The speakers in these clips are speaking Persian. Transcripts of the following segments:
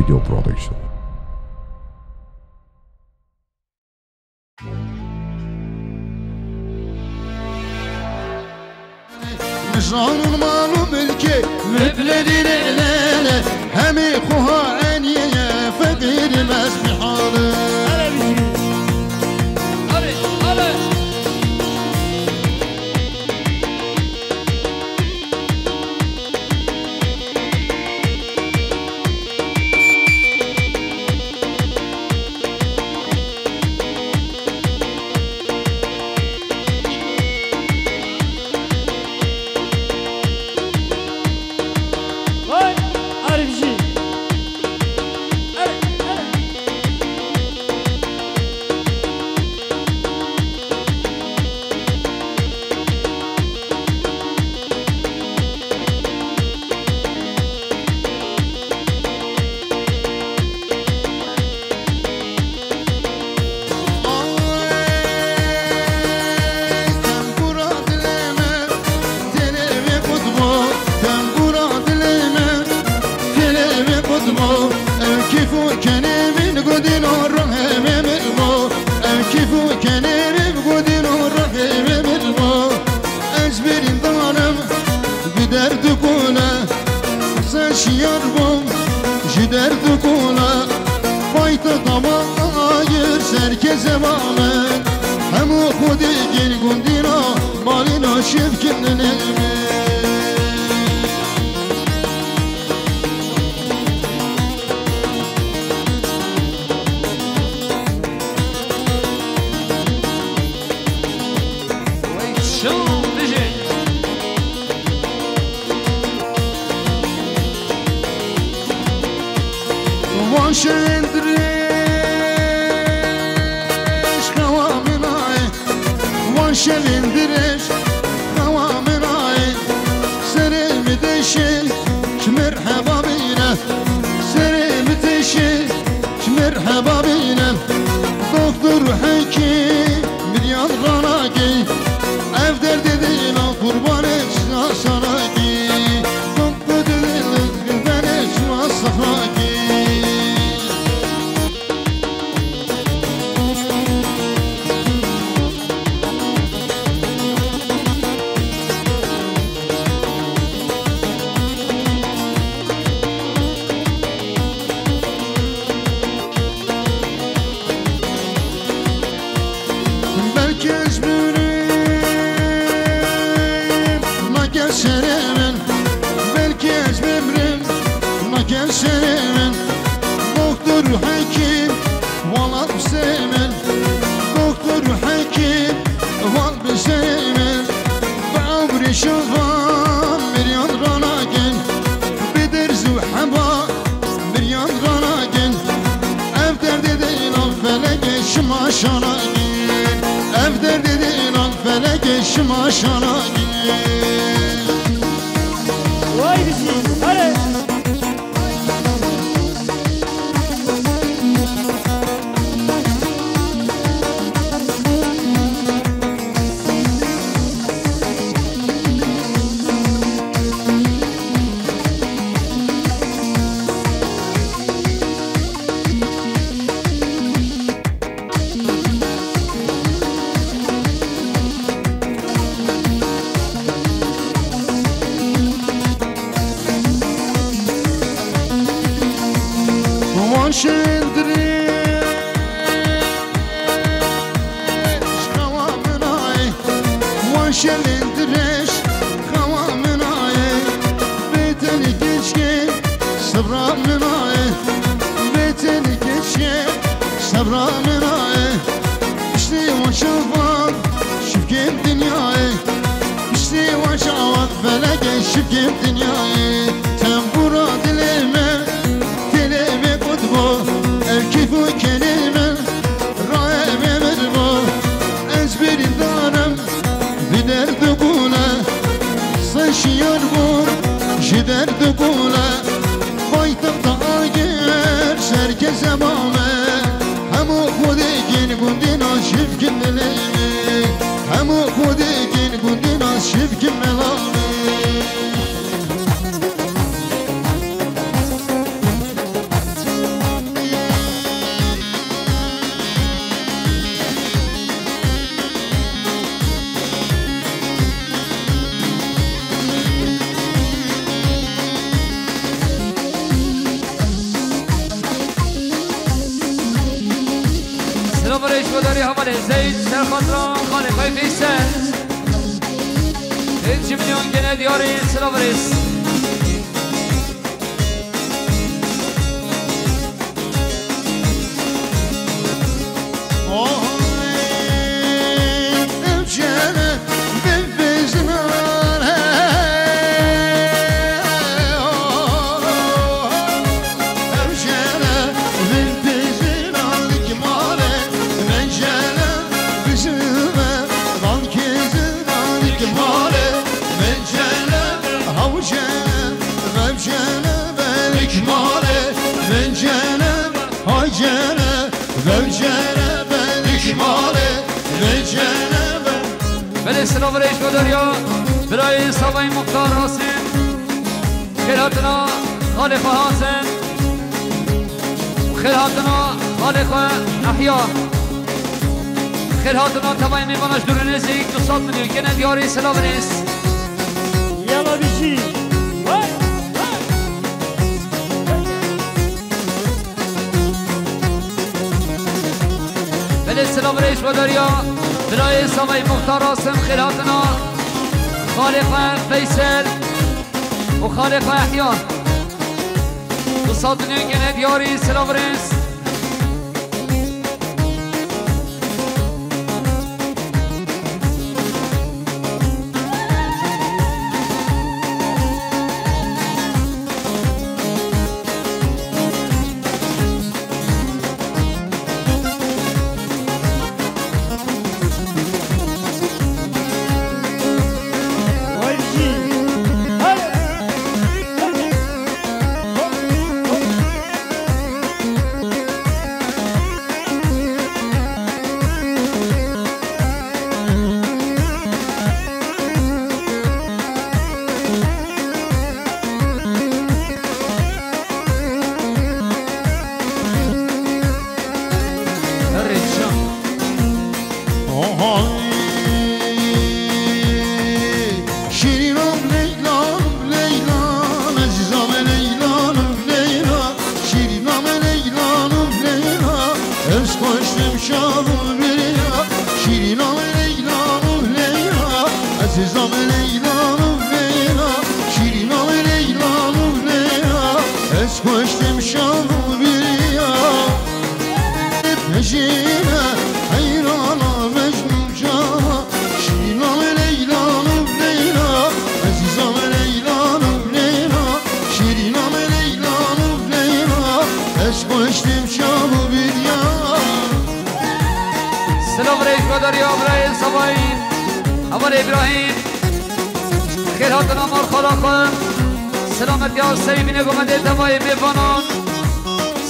Video Production. Mizanun malum ülke mübledir elene hemi kuha eniye fedirmez mihalı. وداری حواله زید سر خاطران خالقای فیصل 5 میلیون گنه دیاری سلام ریس بله سلام ریش و دریا برای صحابه مختار حسین خیراتنا خالق حسین خیراتنا خالق احیا خیراتنا تبایی میبانش دور نزدیک 200 میلیون گنه دیاری سلام ریس یلا بیشی بله سلام ریش و دریا برای صحابه مختار حسین خیراتنا خالق فیصل و خالق احیان 200 میلیون گنه دیاری سلام ریس اول ابراهیم خیرات نامار خلاقم سلامت یا سیبین گمده دوای بیفانان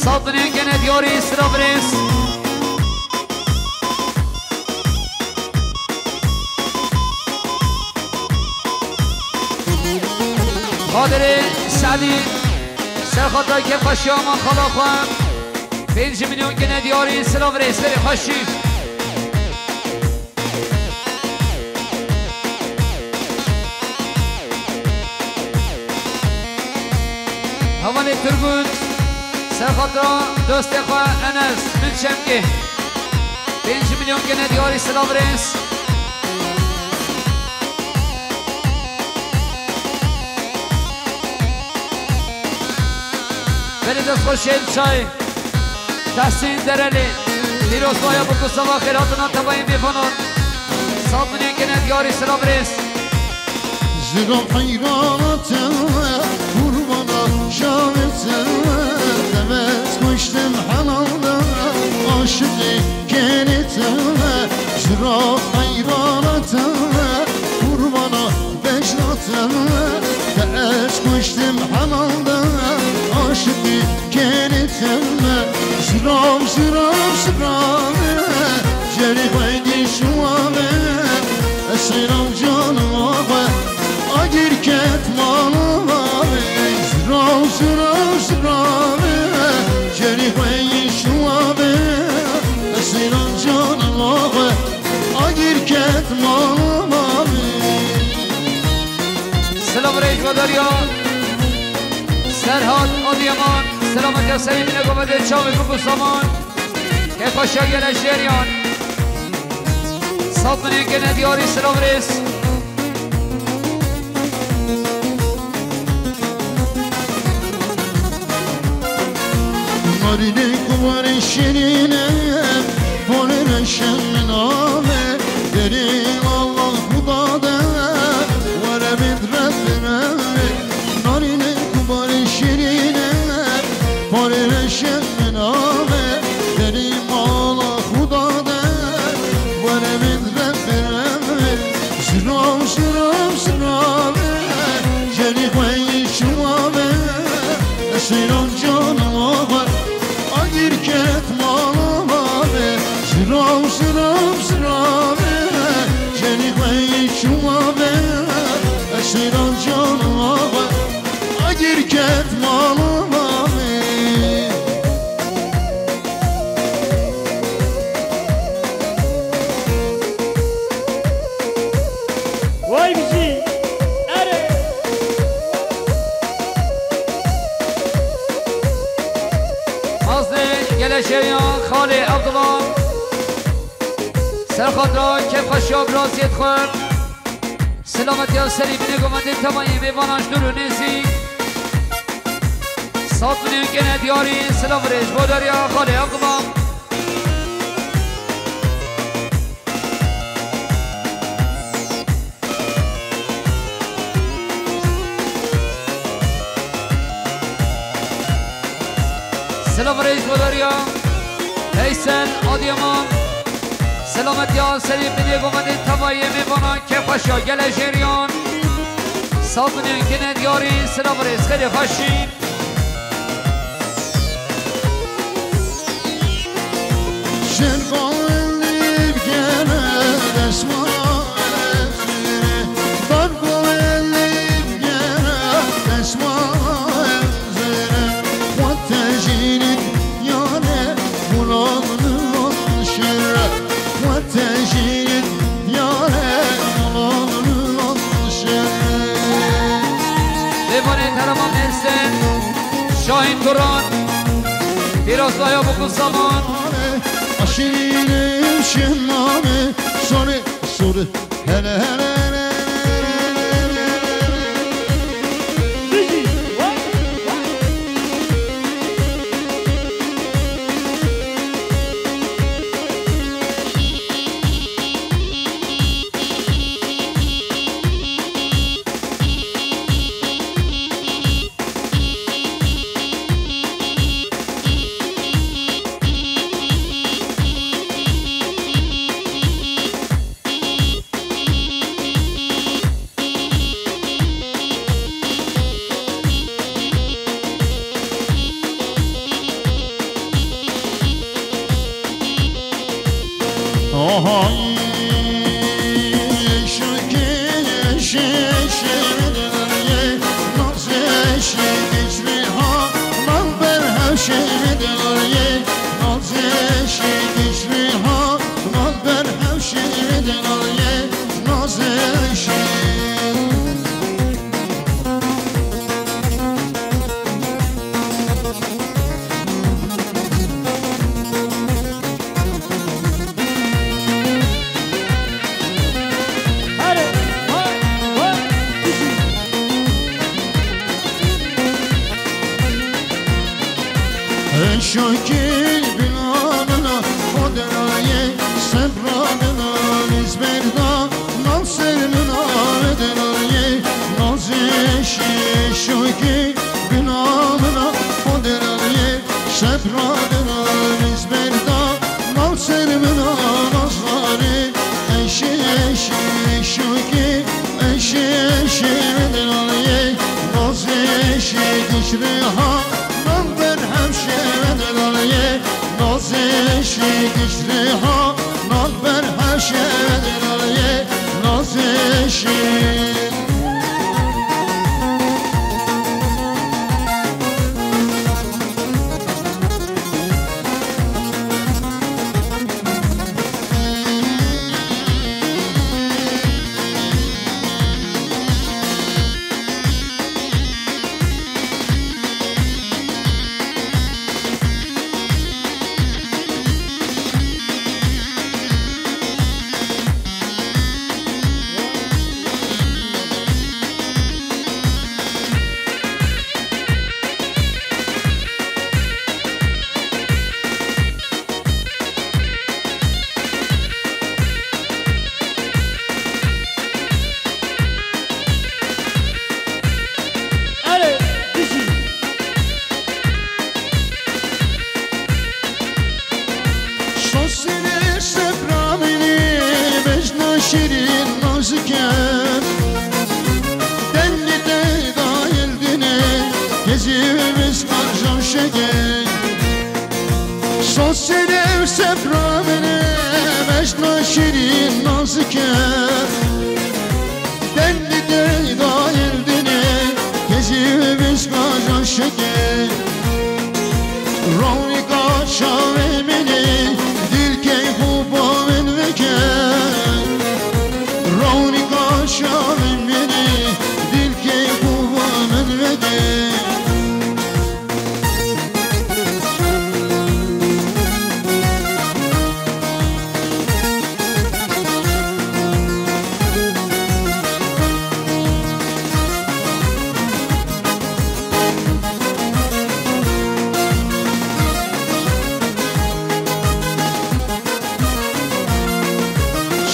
صادنه گنه دیاری سلام ریس قادر سعدی سرخاطر که خوشی آمان خلاقم 5 میلیون گنه دیاری سلام ریس بری خوشی هوان ترگون سرخاطرا دوست خواه انس من شمگه 5 میلیون گنه دیاری سلام ریس بری دست خوشید چای تحسین درلی دیروز بایا بکو سوا خیراتنا تبایی میفنون 100 میلیون گنه دیاری سلام ریس زیرم حیرانتم قربانا جانتم دمت کشتم حلالا عاشقی کنتم زیرم حیرانتم قربانا بجناتم دمت کشتم حلالا عاشقی کنتم زیرم جری خیلی شوامه اسیرم جانم آقا اگر کت مالو زرامه جری خوی شوامه اسیران جانم آقا اگر کت مالو سلام ریج و دریا سرحاد آدیمان سلامت یا سیمین گمده چاوی بگو سامان که خوشا گره شیریان صد من يمكن دياري سلام ريس نارینه کمار شیرینه بانه شن نامه دریم الله خدا ده وره بدرد نارینه کمار شیرینه بانه شن نامه دریم الله خدا ده وره بدرد سرام سرام سرام جری خوی شوامه سرام جانم آور agir ket malame Sıram sıram sırame Ceni kayı şumabe Sıram canıma agir ket malame Vay bizi. Nere? گلشریان خاله عبدالله سرخاطران کف خشاب رازیت خور سلامتی ها سری بینه گمانده تمایی میواناش دور و نیزی سات بینه کنه دیاری سلام ریش بوداری ها خاله عبدالله سلام رئیس بوداریا حیسن آدیمان سلامتی ها سری بینه گمانده تمایی میوانان که خوشا گل جریان سات بینه کنه دیاری سلام رئیس خیلی خوشی Şerban elip gene desmane Dargol elip gene desmane Vattejinin yane bulanın şerre Vattejinin yane bulanın şerre دیوانه ترمان نستن شاهین قرآن پیراز بایا بکن زمان Aşirim şemmame Soru soru hele hele hele Bizi. Vay. Ohay şöke şeşemeler Naz eşek ha Nal ber hevşemeler Naz eşek ha Nal ber hevşemeler Naz eşek Nere? Vay. Vay. Bizi. Şökil binanına O deraye sebranına İzmir'da Nal sevmina deraye Naz eşi şökil binanına O deraye sebranına İzmir'da Nal sevmina nazları Eşi eşi şökil Eşi eşi deraye Naz eşi dişriha Nal ber hemşevedeler Naz eşi dişriha Nal ber hemşevedeler Naz eşi şirin naziken Denli de dayıldine gezimiz karşam şeker Sosyedev sepramene meşna şirin naziken Denli de dayıldine gezimiz karşam şeker Ronika şavemini dil keyfu baven veken Ronika şavemini dil keyfu baven veken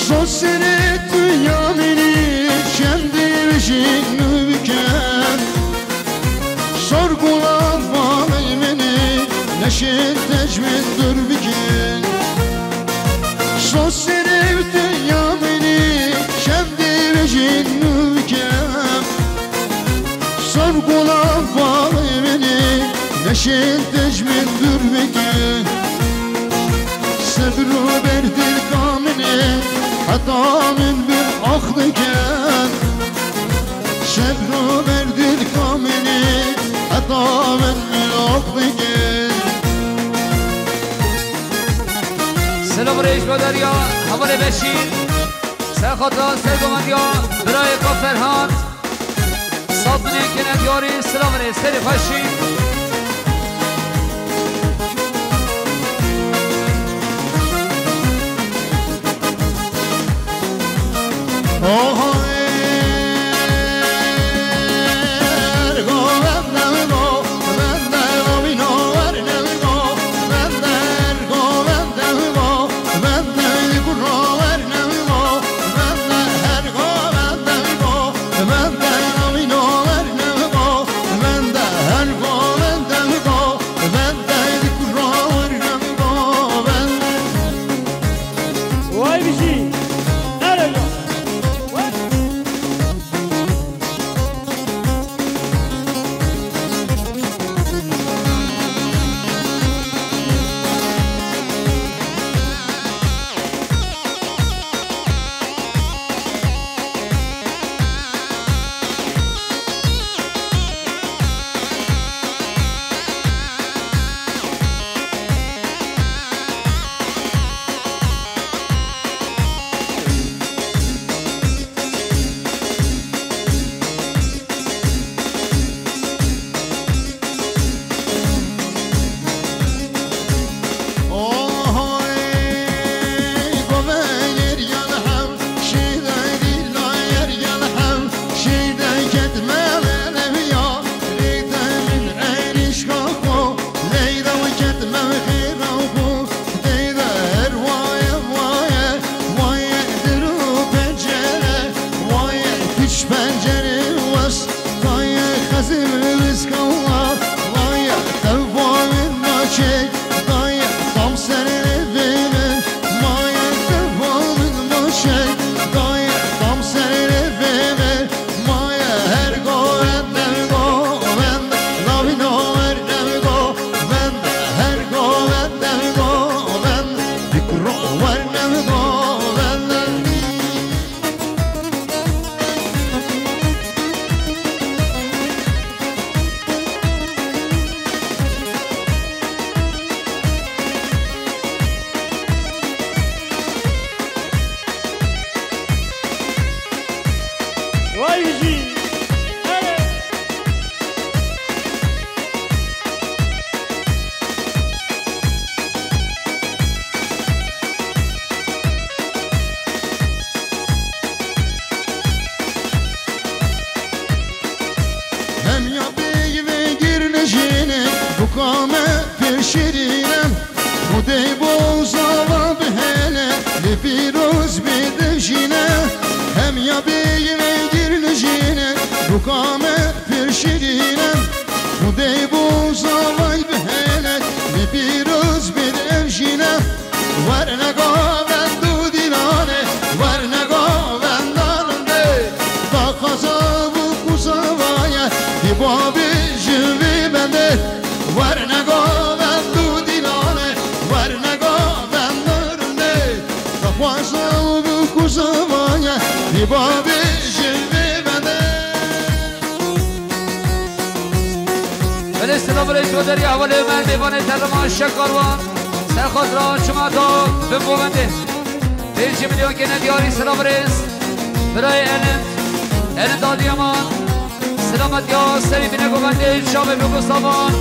Sosyenet dünyamini kendi vişini büken Sorgulatma beni neşet tecmittir büken Sosyenet dünyamini kendi vişini büken Sorgulatma beni neşet tecmittir büken Sedru berdir kamini Hatta min bir aklıken Sedru berdir kamini Hatta min bir aklıken سلام ریش با دریا حوال بشیر سر خطا سر گمانیا برای کافرهان صابنه کنتیاری سلام ریش سر خوشی Vay bir şey. Nerede? Vay. Bukame peşirinem Mudey bozava behele Lefiroz bedejine Hem ya beyime girlijine Bukame peşirinem Mudey bozava behele Lefiroz bedejine Var ne gaven du dilane Var ne gaven بابی جوی بنده ورنگا بندو دیلانه ورنگا بندرنده تخواسم بکوزمانه بابی جوی بنده ولی سلام رئیس مداری اول من میبانه ترمان شکاروان سرخاطران شما تا بمونده 5 میلیون که ندیاری سلام رئیس برای این دادیامان سلامت یا سری بینه گوونده شامه بگو سامان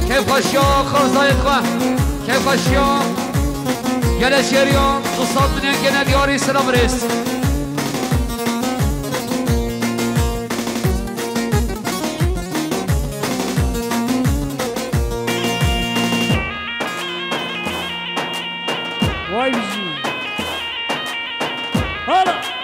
کیف خوشیا خرزایت خواه کیف خوشیا گله شیریان 200 میلیون که ندیاری سلام رئیس وای بیشی حالا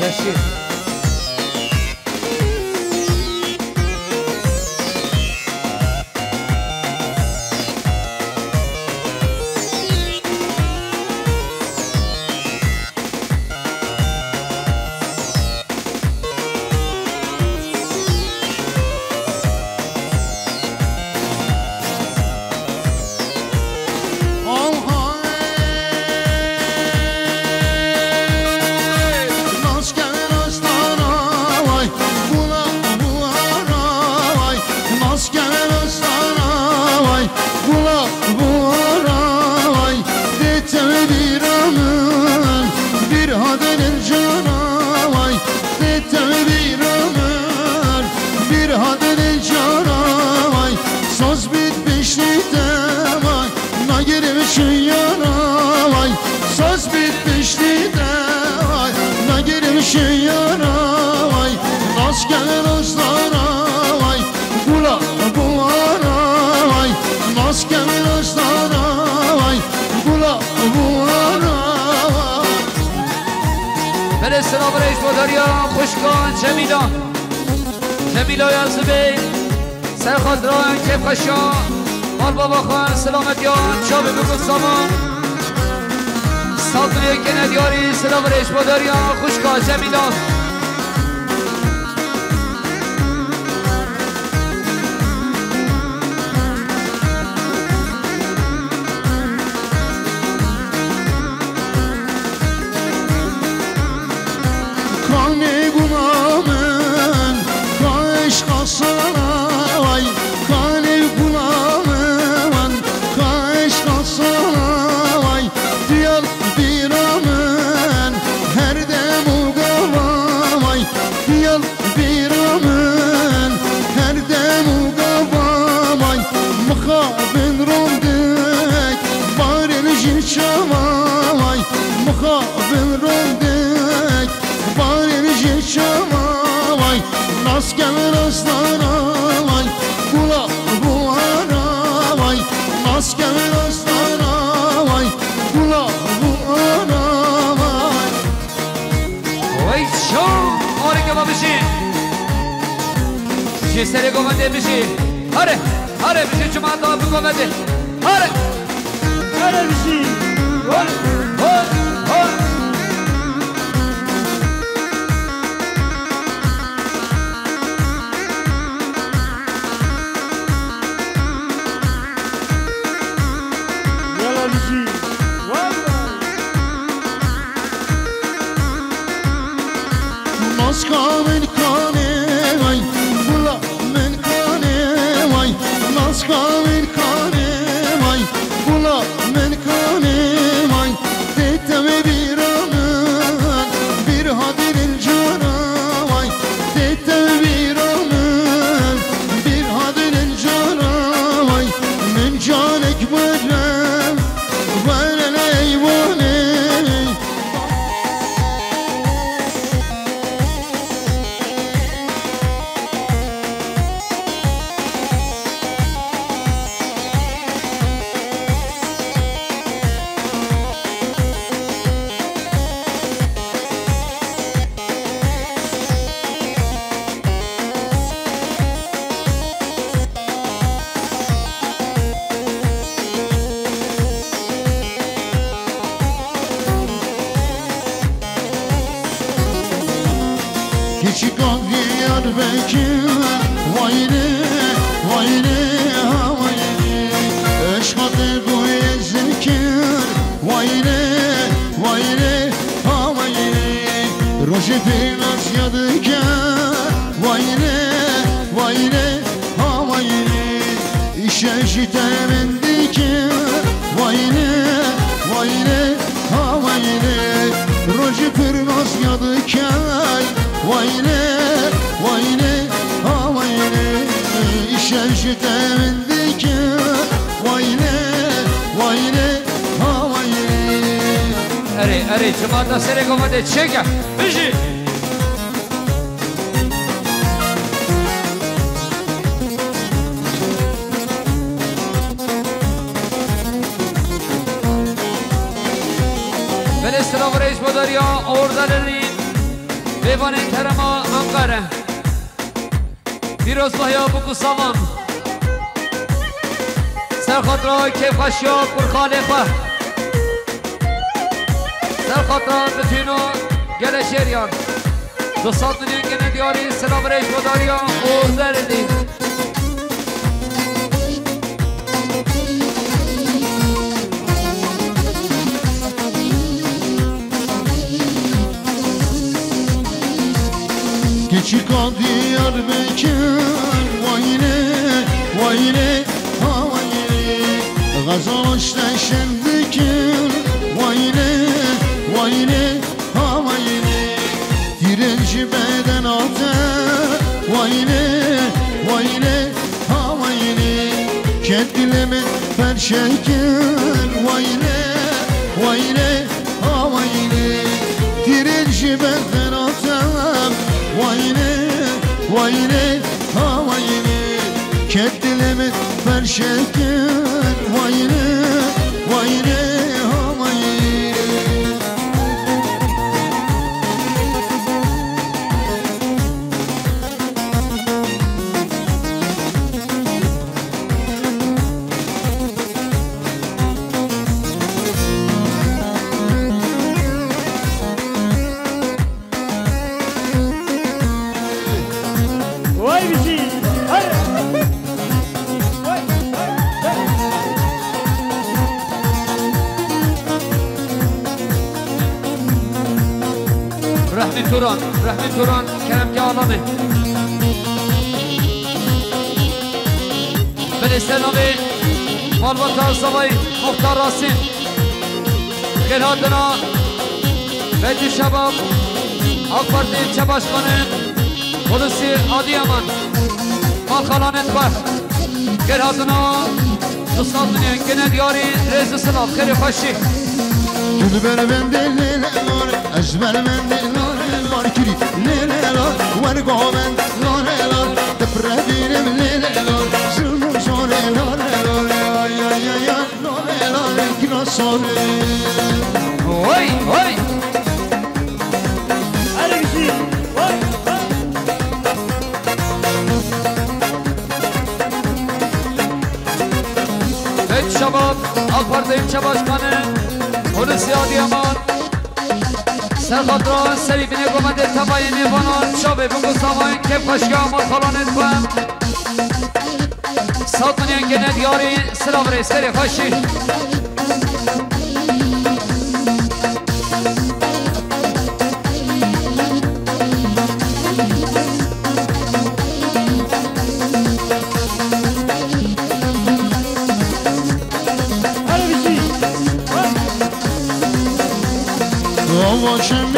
بشیر سلام رئیس مداریان خوشکان جمیلا یازبی سرخاطران کیف خشان مال بابا خان سلامتیان شابه بگو سامان سالتونی که ندیاری سلام رئیس مداریان خوشکان جمیلا سری گوونده بشی هره بشی چون من دارم گوونده هره بشی یالا بشی Moskova Küçük ol diyar bekir Vayne, vayne, havayne Eşkatı duye zikir Vayne, vayne, havayne Roşe biraz yadıkar Vayne, vayne, havayne İşe şitemin dikir Vayne, vayne, havayne Roşe biraz yadıkar Vayne, vayne, havayne İşe şitemin dikir Vayne, vayne, havayne اري جماعة سرقة ما تشجع بيجي بالاستلام رئيس مداريا اوردالرين بيبان انترما انقره فيروز بحيا بكو سامان سرخطرها كيف خشياب برخالفه سر خاطران بتونو گل شریان دوستان دنیا گنه دیاری سلام ریش بداریا اوزر دی Küçük ol diyar bekir Vayne, vayne, havayne Gazal işleşen dikir Vayne, vayne, havayne Direnci beden atar Vayne, vayne, havayne Kendilemin ben şeker Vayne, vayne, havayne Direnci beden atar Vayne, vayne, havayne Kendilemin ben şeker Vayne, vayne, havayne رحمت توران کرم که عالمه به استنامه مالبات سوای مختار راسین خیراتنا بیت شباب آکبارتی چه باشخانه خلوصی عادی امان مال خالانت بر خیراتنا دوستان دنیا گنه دیاری رز سلام خیر خوشی Gülü bere bende leler Ezber bende leler Kiri leler Vergo bende leler Depredinim leler Sırmım sore leler Ay ay ay ay leler Kira sore Oy oy Hadi gidi. Oy oy. Evet şabab Akparti ilçe başkanı Hulusi Adıyaman Serhatran Serifine Komende Tabayini Vanan Şabe Bungu Samayın Kep Kaşka Markalan Etbem Satmanyan Gene Diyari Sıram Reisleri Kaşı Ocean,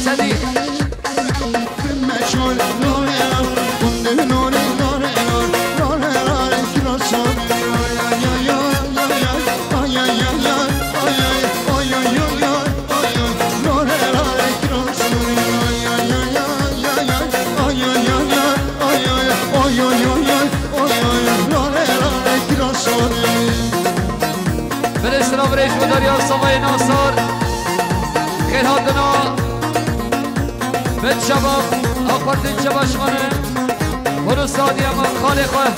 Sadi یا سوای ناصر خیل هاتنا بد شباب آقارت چباشخانه برو سادی اما خالقه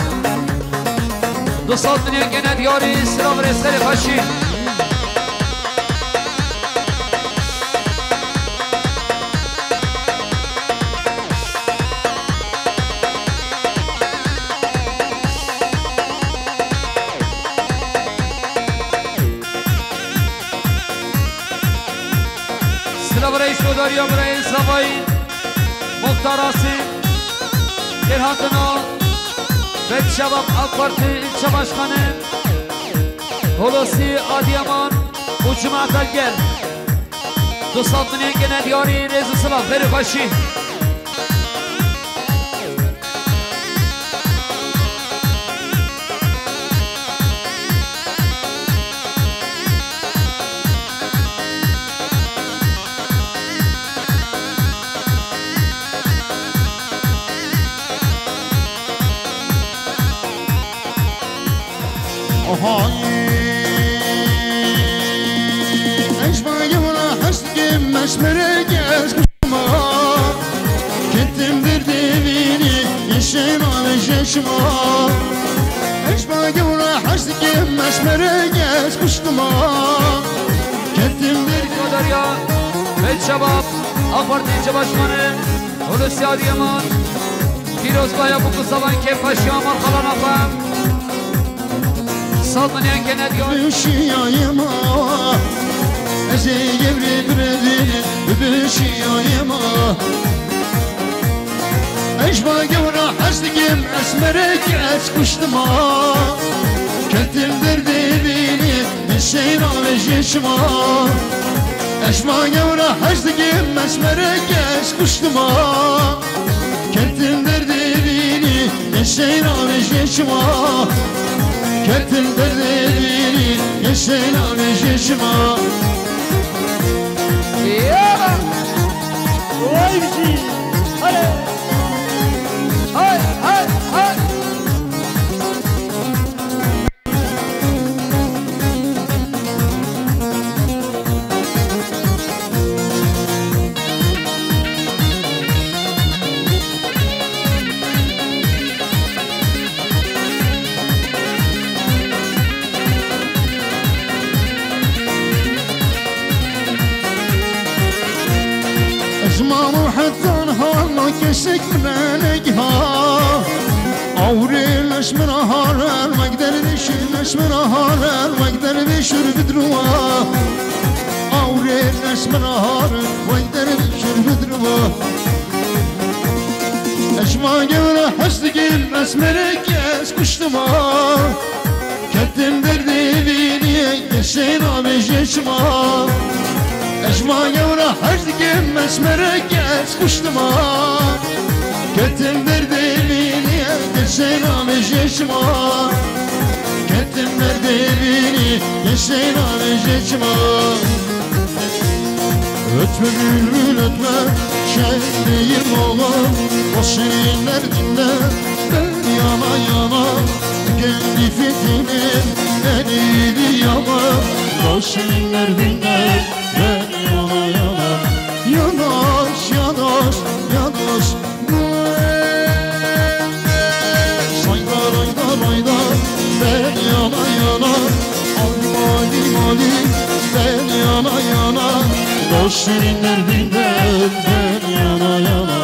200 میلیون که ندیاری سلام رسل خاشی سلام رئیس شوداری هم رئیس زبایی مختار آسی خیل هاتنا بد شباب آقارت چباشخانه هلوسی آدیامان و جماعت الگل 200 میلیون که ندیاری رئیس سلام خیلی خوشی Mesmerek kuşma Kettim bir devini Yeşim alışışma Eşma gevra haştikim Mesmerek kuşma Kettim bir Darya Bed Şabab Apartı İlçe Başkanı Hulusi Adıyaman Firoz Baya bu kısavan kef kaşı aman kalan afam Salmanayan gene diyor Üşüyayım Eze gevri bredini Üşüyayım Eşma gevra haştikim Esmerek kuşma Kettim bir devini Yeşim alışışma Eşma gevra haştikim Esmerek kuşma Kettim bir devini Yeşim alışışma Kettim bir devini Yeşim alışışma Yaba Vay bir şey Hadi Hay hay hay أجمع حتى نهار كشك منانقها أوري لش من هار ما أقدر بشير لش من هار ما أقدر بشير بدروا أوري لش من هار ما أقدر بشير بدروا أجمع جورا حسدقين أسمرك أسكشتما كتم دردي بيني يشينا بجيشما Eşma gevra haşdikim Esmerek kuşma Kettim bir devini Geçeyna beşeşma Kettim bir devini Geçeyna beşeşma Ötme bülbül ötme Şehriyim oğlum O şirinler dinle Ben yana yana Kendi fitinin Elini yama O şirinler dinle Ben yana yana Yanaş yanaş yanaş Saydar aydar aydar Ben yana yana Mali mali Ben yana yana Dost şirinler binden Ben yana yana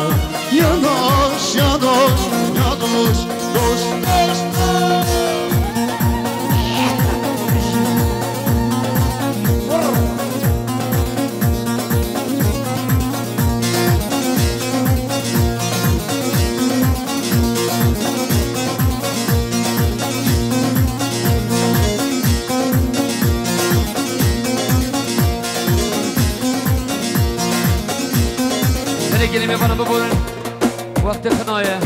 Yanaş yanaş yanaş Dost dost kelime bana bubulun vakti kınaya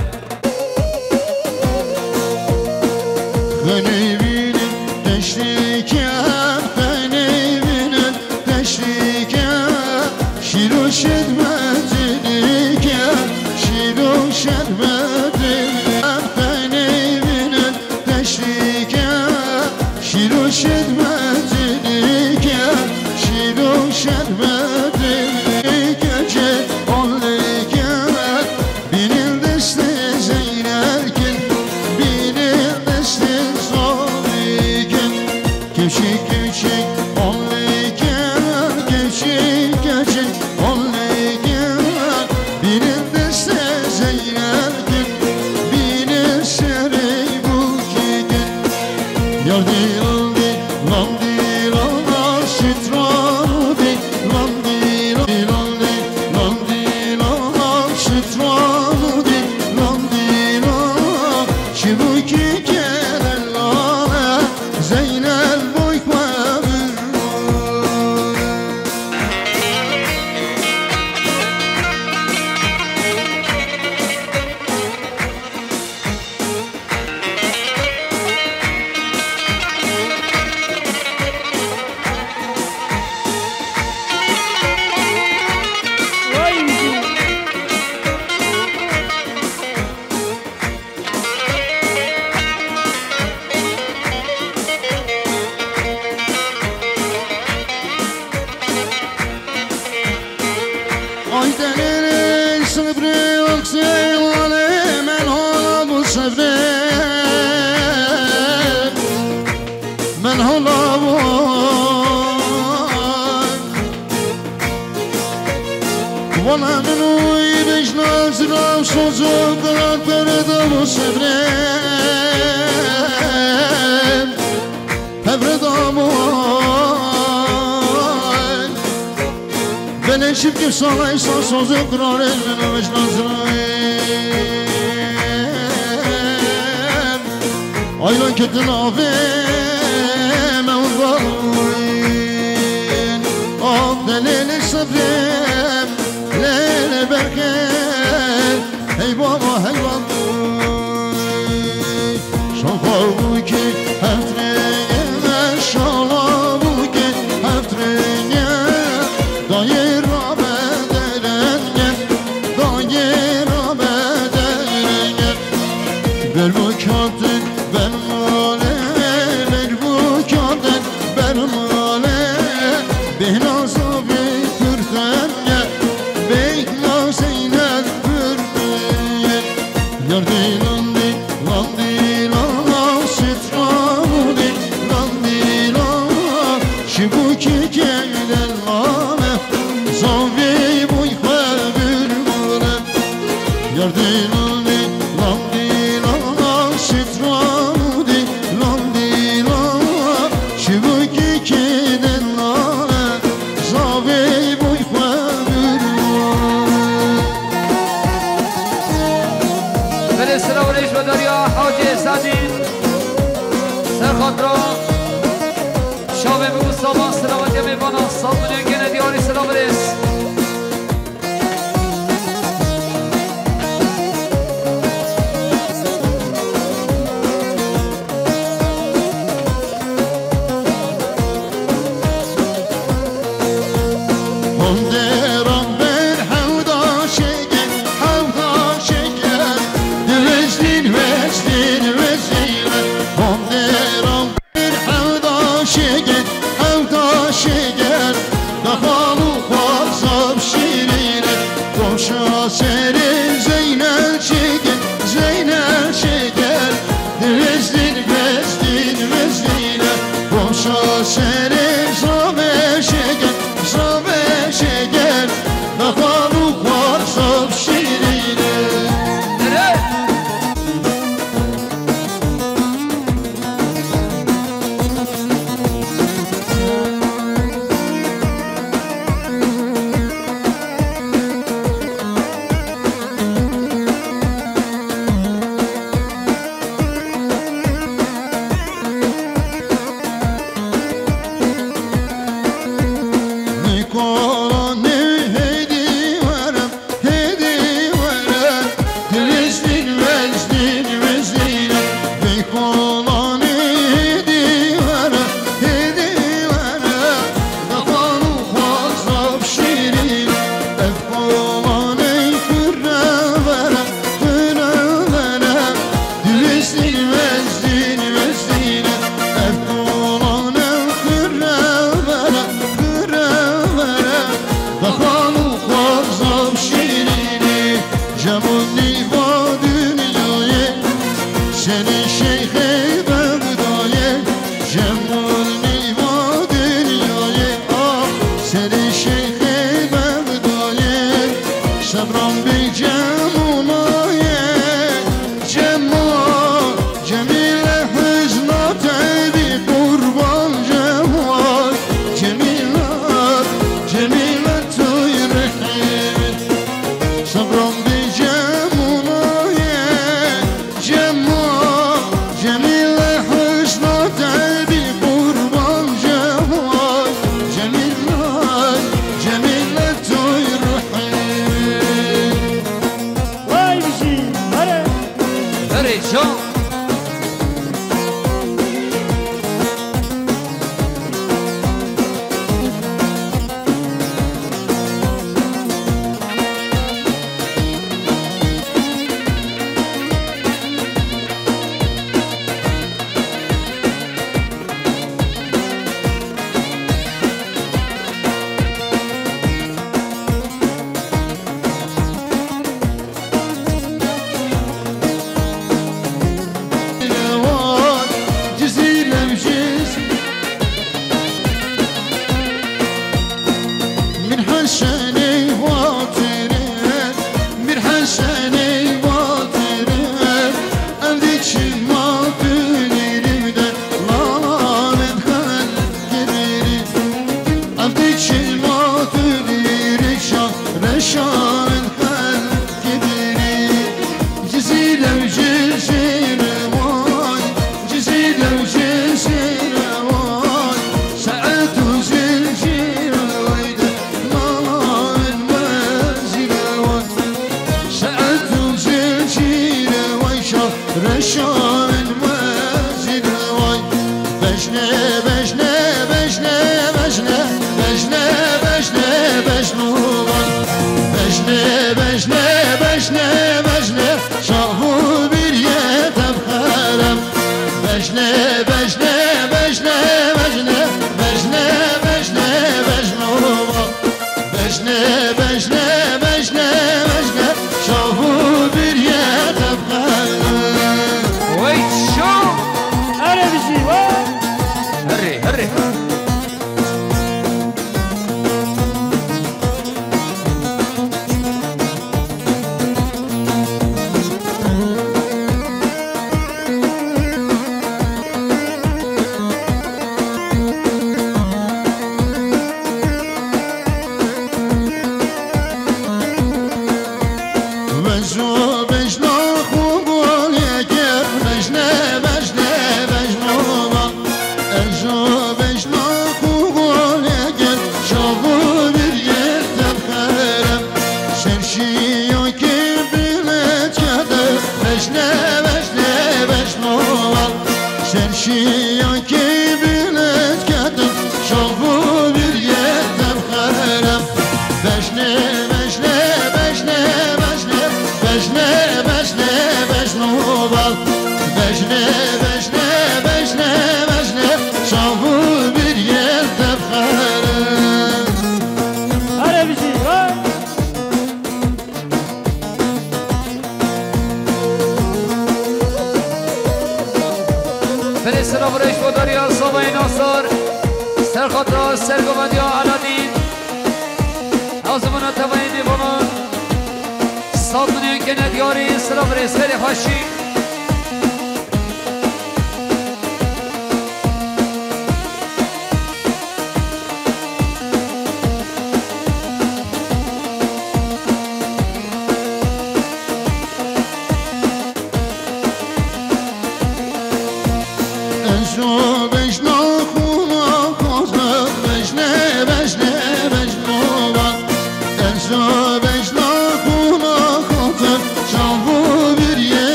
Ben evinin teşriken Ben evinin teşriken Şiru şedmediniken Şiru şedmediniken Ben evinin teşriken Şiru şedmediniken Yar dilandi, landi, landa, şitrandi, landi, landi, landi, landa, şitrandi, landi, landa, şibuki kerellale, zeynel boy kvabir. Vay bizi. Ay denene sabri akseyvane men hala bu sabri men hala bu Valla men uy beşna zirav sozu karar perede bu sabri Pevreda bu Ben eşip ki salaysa sözü kırar elbine veşnazırayım Aylan ketin avim evvalin Av delili sabrim lele berken Hey baba hey baba Şafavu ki heftreye şalavu ki heftreye Dayır abederenge, dayır abederenge Ver bu kağıdın ben male, ver bu kağıdın ben male Behnazı bir kürtenge, bekla zeynel kürtenge Yar dilandi, landi, lala, sitrandi, landi, lala Şibuki keyden lale Zavi boy kvabir male Yar dilandi, landi, lala Sitrandi, landi, lala Şibuki keyden lale Zavi boy kvabir male بله سلام علیش و دریا حاج احسانی سرخاطرا شابه بگو سامان سلامتی میبانا سامونه گنه دیاری سلام علیس Honderam ben havda şeker, havda şeker Vezlin, vezlin, vezlin Honderam ben havda şeker, havda şeker Kafalı fazab şirine Komşa serin zeynel şeker, zeynel şeker Vezlin, vezlin, vezlin Komşa serin zabe şeker, zabe şeker Kafalı fazab şirine Nereye? Nikola ne hedi verem, hedi verem Vezlin, vezlin, vezlin Nikola ne hedi verem, hedi verem Kafalı fazab şirin Efkola ne kırra verem, kırra verem Vezlin, vezlin, vezlin Efkola ne kırra verem, kırra verem Kafalı fazab şirini Cemul niva dünyaya Senin şeyh-i Bagdaya Cemul niva dünyaya Senin şeyh-i Bagdaya Sabran bir cemulaya Cemul, cemile hüznat evi بجنه بجنه بجنه بجنه بجنه بجنه بجنه بجنه بجنه بجنه بجنه شافو bir yerde وای شو آره بشی هري هري سرخطا سرگوبند یا علادین آزمون تبایی دیوانان سادنیان که ندیاری سلام رسول خوشی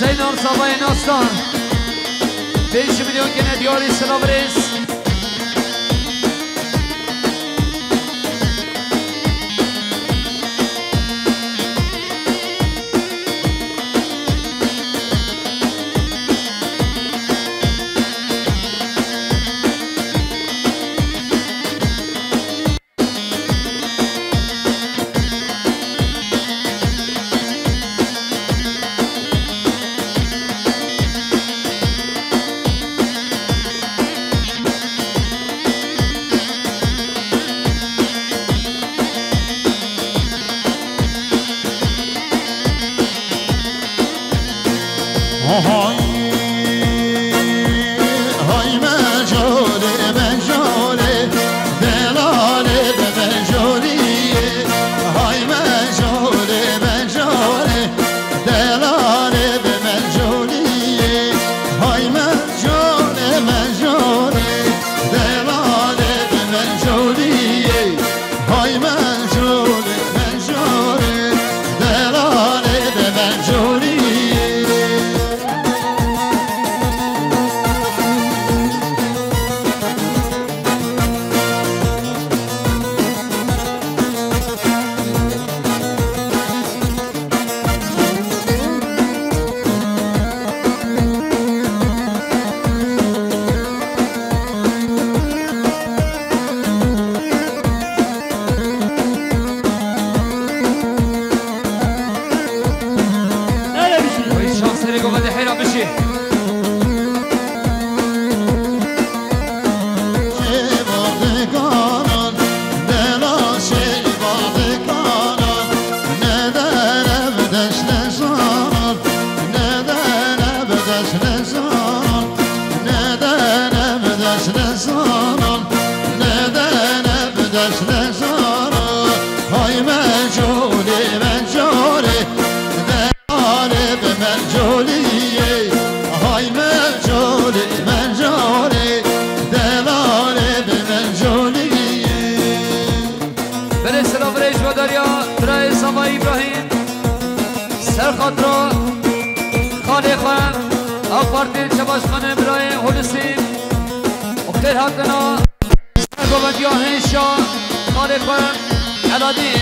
سینان صبای ناستان 5 میلیون که ندیاری سلام رس سبا ابراهیم سرخاطرا خالقم آپارتی چباشخانه برای هلوسی و خیر حقنا سرگوبندی آهنشا خالقم علادین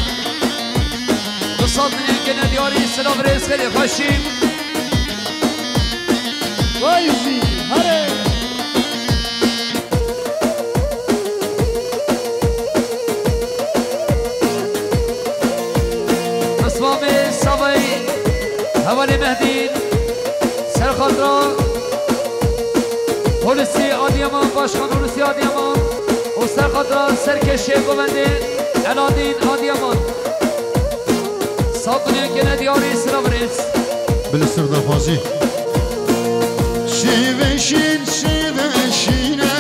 دوستان که ندیاری سلام رئیس خیلی خوشیم وایزی هره اسمام سبایی حوالی مهدین سرخاطرا هلوسی آدیامان باشخان هلوسی آدیامان و سرخاطرا سرکشی گوبندی علادین آدیامان ساکنیان که ندیاری سلام رئیس بالسرده فازی شیوشین شیوشینه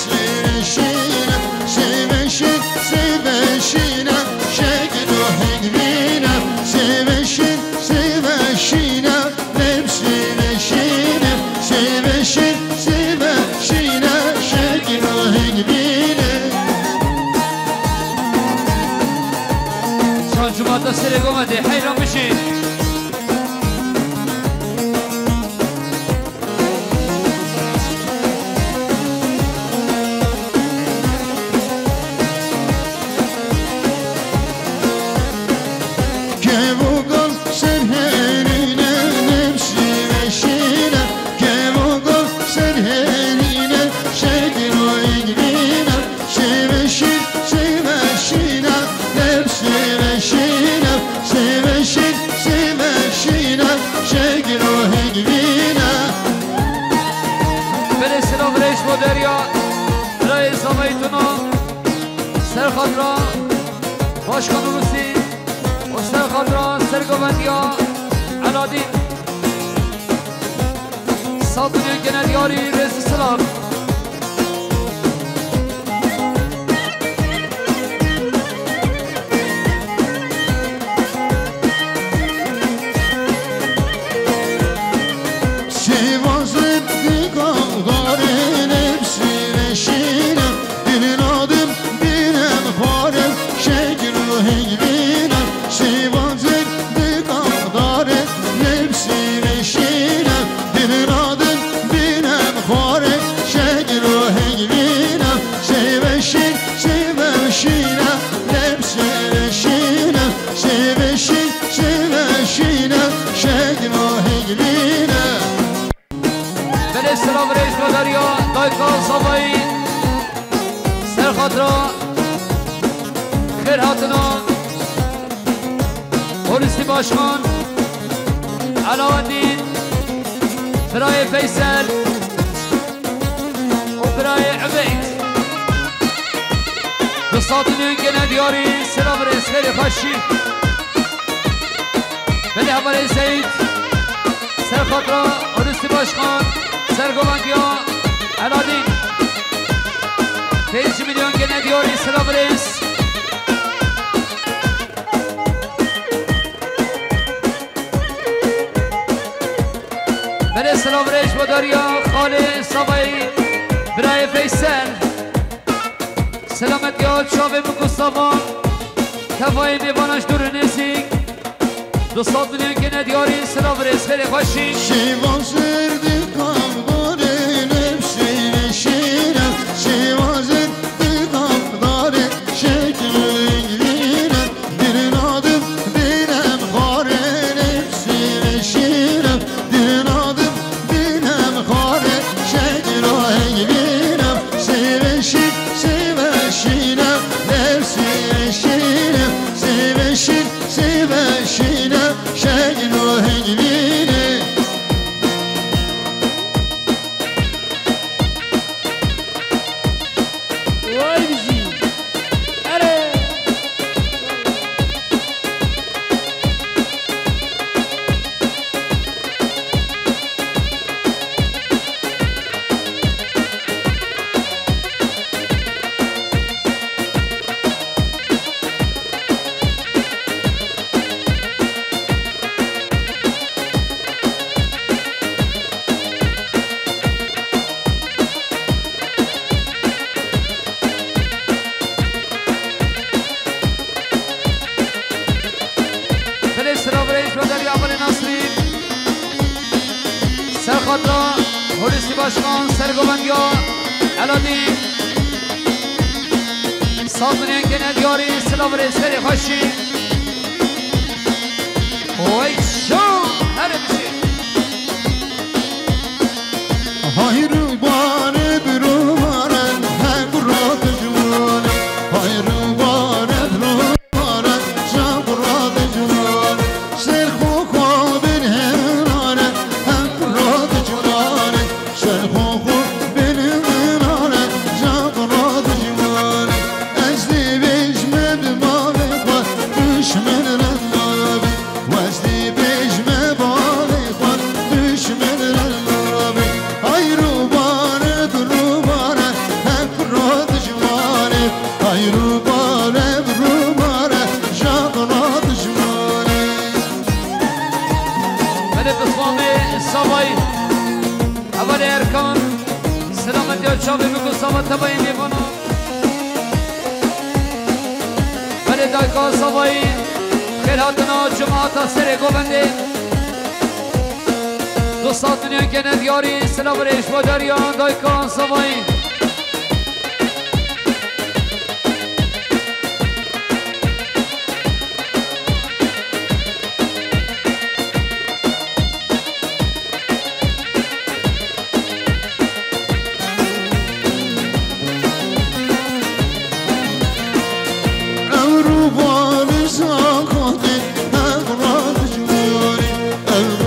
شیوشینه شیوشین شیوشینه شکل و هنگمینه شیوشین شیوشینه شیوشینه شیوشین شیوشینه شکل و هنگمینه شان شما تا سر گومده حیران بشین دریا برای سامایتونو سرخاطرا باشخان روسی و سرخاطرا سرگوبندیا علادین ساکنیان که ندیاری رئیس سلام سلام رئیس مداریا دایکا صبایی سرخاطرا خیر حاتنا هلوسی باشخان علاوالدین برای فیصل و برای عبید دوستاتونیون که ندیاری سلام رئیس خیلی خوشی بله حوالی سعید سرخاطرا هلوسی باشخان سرگوبندیا علادین 5 میلیون که ندیاری سلام رئیس بله سلام رئیس مداریا خاله سبایی برای فیصل سلامت یاد شابه مگستاوان کفای میبانش دور نزدیک دوستات میلیون که ندیاری سلام رئیس خیلی خوشی شیوان سردی باشخان سرگوبندیا علادین صادنین که ندیاری سلام رسری خوشی وای شو هر بشی های رو باره برو باره هم رات جوانه های رو باره برو باره شب رات جوانه سرخو خوابین هرانه هم رات جوانه سرخو خوابین هرانه شب رات جوانه از دیویش مدبابه خود دشمن رنبابه و از دیویش مدبابه خود دشمن رنبابه های رو باره برو باره هم رات جوانه های رو باره برو باره شب رات جوانه بله بخوامه سوای اول ارکان سلامتی ها چاوی بگو سوات تبایی میبانم بله دایکا سوایی خیراتنا جماعتا سر گوبنده دوستات دنیا که ندیاری سلام ریش با داریان دایکا سوایی رو باره ساکاته هم رات جوانه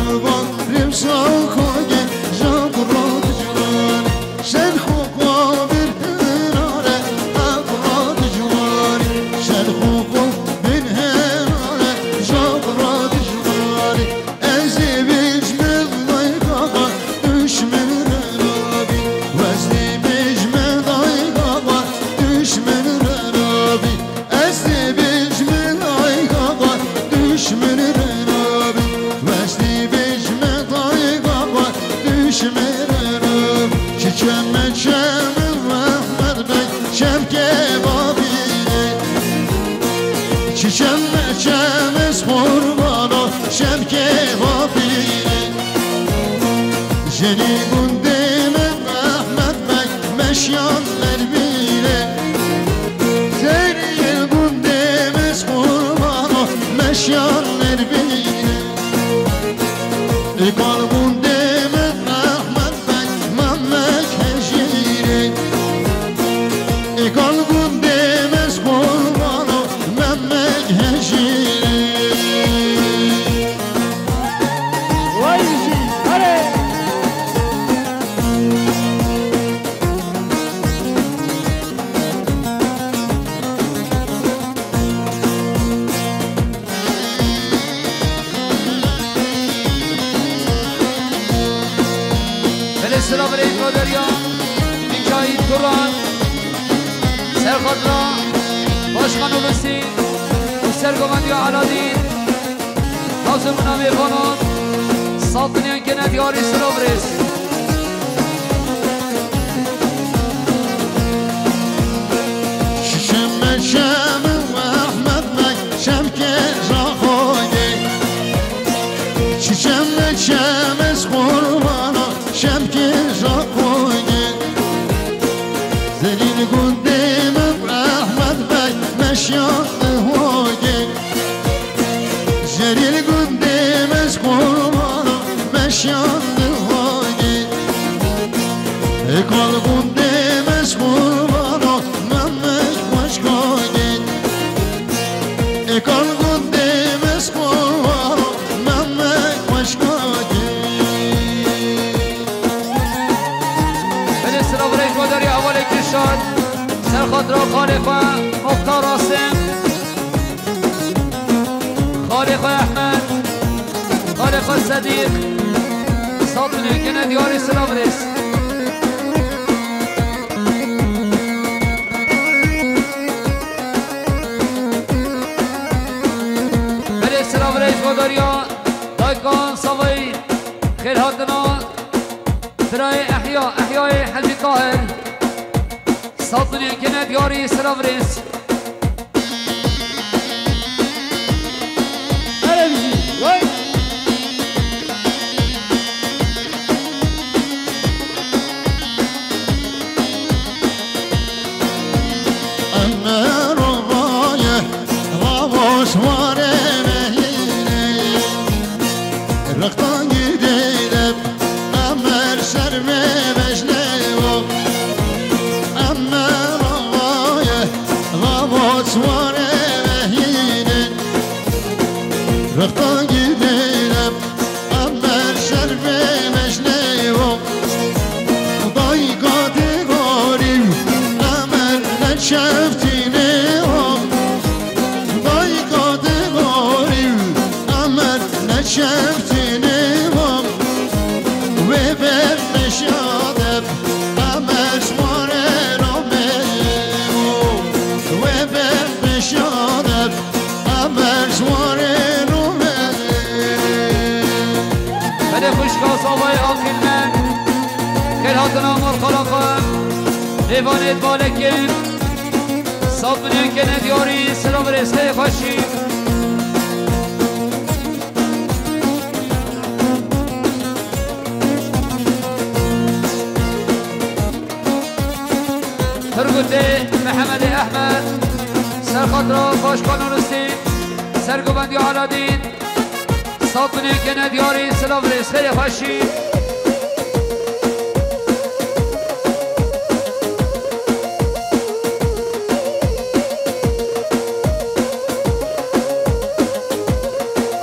رو باره ساکاته شب رات جوانه شد خوکا بر هرانه هم رات جوانه شد خوکا بر هرانه شب رات جوانه از بیش مدای کاغا دشمن رنابی و از بیش مدای کاغا دشمن رنابی از بیش مدای کاغا دشمن رنابی و از بیش مدای کاغا دشمن رنابی چم چم محمد بی چم که بابینه چم چم از قربانا چم که بابینه جنی گنده من محمد بی مشیان مربینه زنی گنده از قربانا مشیان مربینه اقال گنده من محمد بی ممک هجیره اقال گنده از قربانا ممک هجیره وای بشی هره بله سلام ریش با داریان اینجایی توران سرخادرا باشخان اولوسی و سرگوبندیا علادین لازمونا میبانم صادنین که ندیاری سلام ریس شم شم احمد مک شم که راخوگه شم شم از قربانا شم که راخوگه زلیل گنده من احمد مک مشیان هوگه زلیل گنده از قربانا مشیان هوگه اکال گنده از قربانا ممک مشکاگه اکال گنده از قربانا ممک مشکاگه بله سلام ریش با داری اول کشاد سرخادرا خالقه مختار آسم خالقه احمد خالقه صدیق صادنین که ندیاری سلام ریس بله سلام ریش با داریا دایکان سوایی خیر هاتنا برای احیای حلبی طاهر صادنین که ندیاری سلام ریس هره بشی وای رختا گیرم امر شرف مشنیوم دای کاتگوریم امر نشفتینم دای کاتگوریم امر نشفتینم و بر نشادم امر شماره رومیم و بر نشادم امر شماره رومیم بله خوشکاس آبای آقیل من خیلاتنا مرخلاقم لیوانت بالکم صابنین که ندیاری سلام رسته خوشی ترگوته محمد احمد سرخطرا باشقانون رستی سرگوبندی علادین صابنین که ندیاری سلام رسته خوشی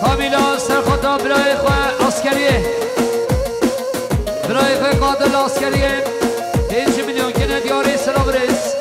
کامیلا سرخطرا برای خواه عسکریه برای خواه قادل عسکریه 5 میلیون که ندیاری سلام رس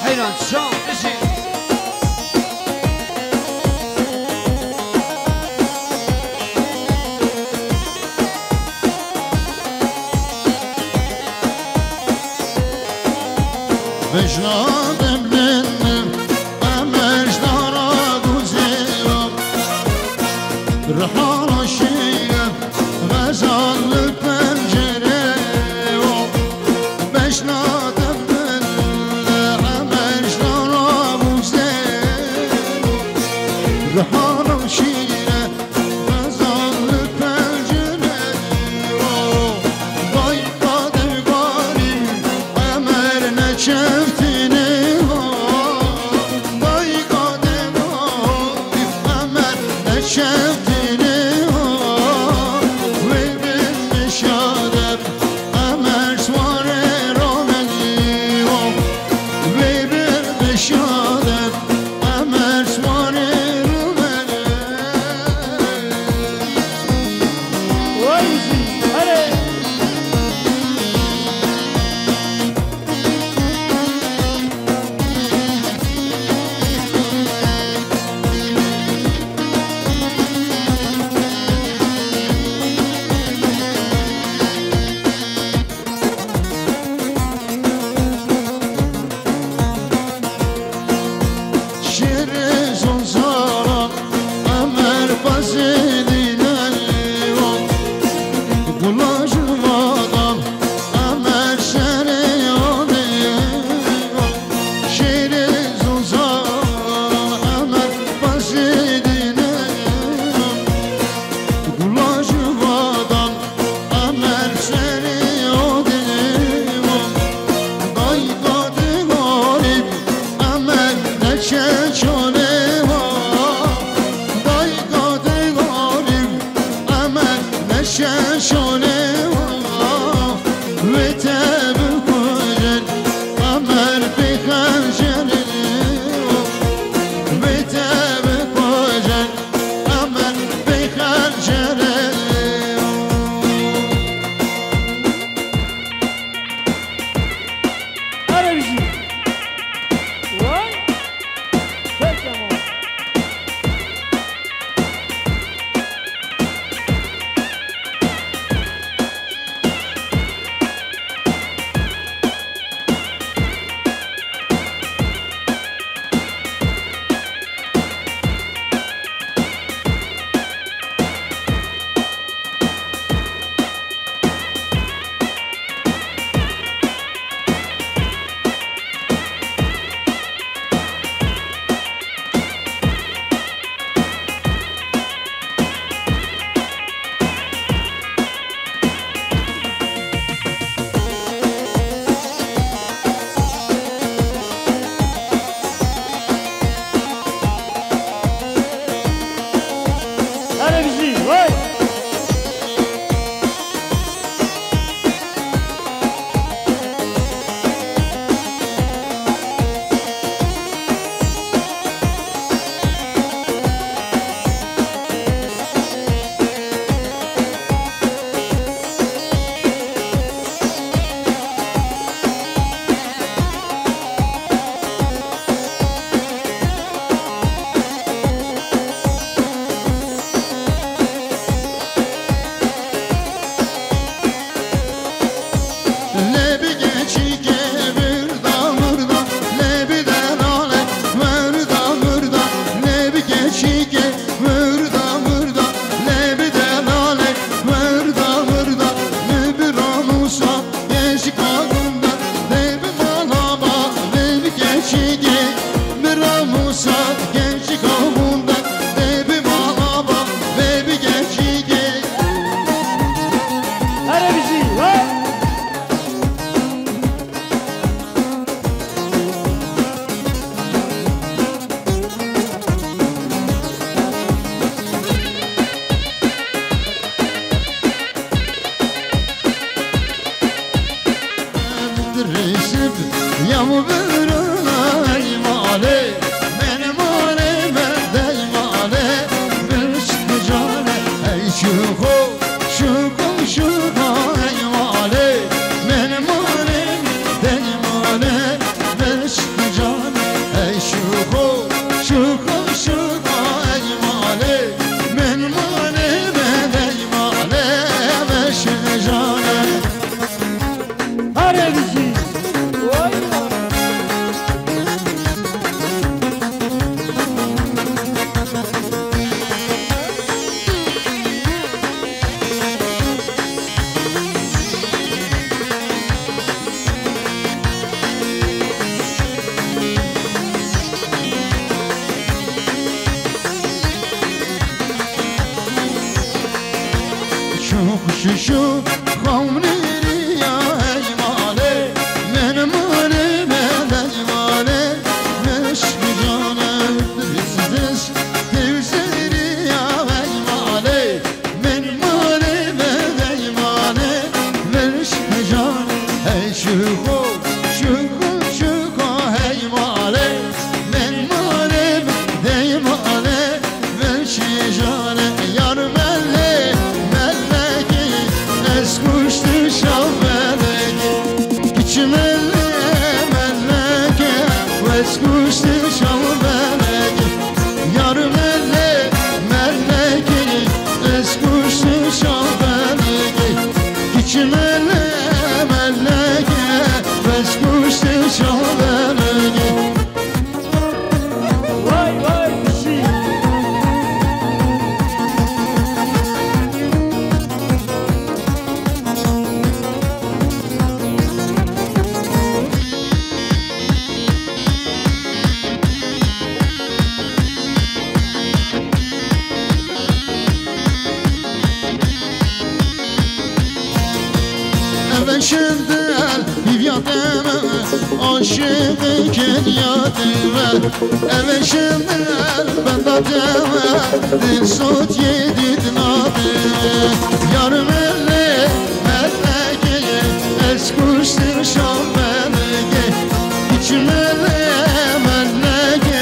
حیران شام بشین بشنادم لنم امرش دارا گوزیم رحال شیم غزال پنجره بشنادم لنم امرش دارا گوزیم رحال شیم غزال پنجره وای قادگاری امر نچفتینه وای قادگاری امر نچفتینه و بر نشادم امر سواره رومنی و بر نشادم امر سواره رومنی وایزی آره شیر زنزارم امر بازیدینم گلاش مادم امر شریانیم شیر زنزارم امر بازیدینم گلاش مادم امر شریانیم دای قادگاریم امر نچه چونه دای قادگاریم امر نچه چونه و تب کجن امر بخنجره و تب کجن امر بخنجره آره بیشی وای فکرم درسب يا مبرنا يمالي من مالي من ديمالي برشت جاني اي شوخو شوخو شوخو يمالي من مالي ديمالي برشت جاني اي شوخو شوخو شوخو يمالي من مالي من ديمالي برشت جاني هره بشی وای شو خمري يا هجمالي من مالي من هجمالي مش بجانا بسدس تبسري يا هجمالي من مالي من هجمالي مش بجانا هي شوخو شوخو شوخو هجمالي من مالي من هجمالي مش بجانا يار مالي Eskushtu şavveleki Kiçmeli melleke Eskushtu şavveleki Yarmeli melleke Eskushtu şavveleki Kiçmeli melleke Eskushtu şavveleki vay vay bişi Ben şendel bivyateme aşık kenyateme Ben şendel ben dateme dil sot yedid nademe Yarım elle melleke eskuştur şavveleke İçim elle melleke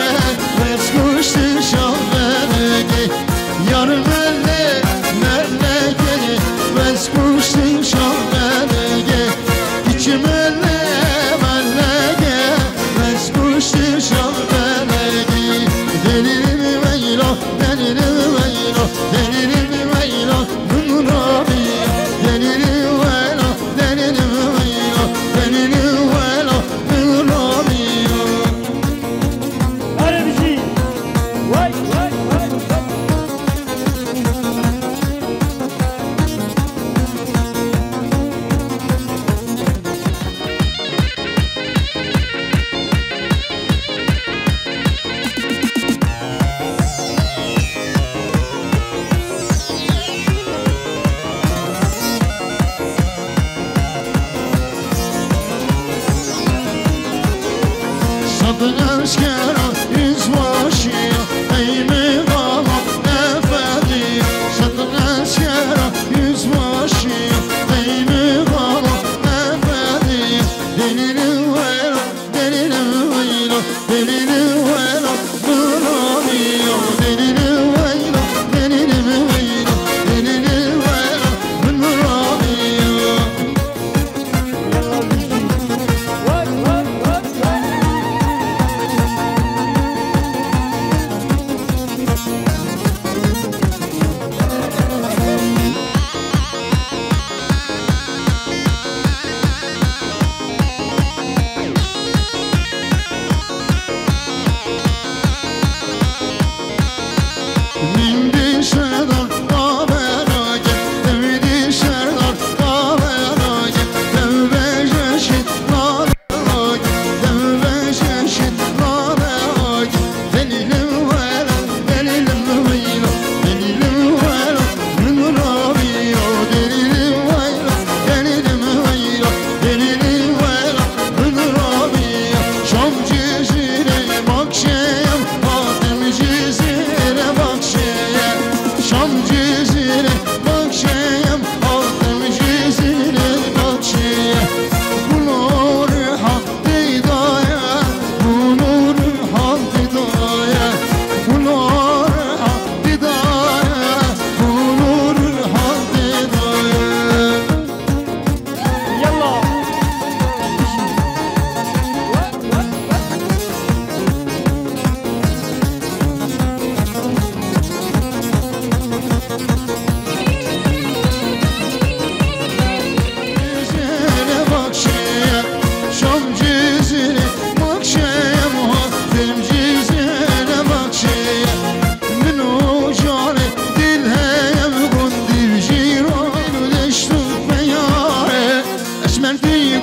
eskuştur şavveleke Yarım elle melleke eskuştur şavveleke İçimelle melleke eskuştur şavveleke Delirimi veylo, delirimi veylo, delirimi veylo Nurabiya, delirimi veylo, delirimi veylo, delirimi veylo Nurabiya hare bişi vay vay vay Sadı askera yüzbaşıya Ey mevama efendi Sadı askera yüzbaşıya Ey mevama efendi Delirim veylo, delirim veylo Delirim veylo, nuramiyo Delirim veylo, delirim veylo Delirim veylo, nuramiyo vay vay vay vay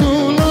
دولا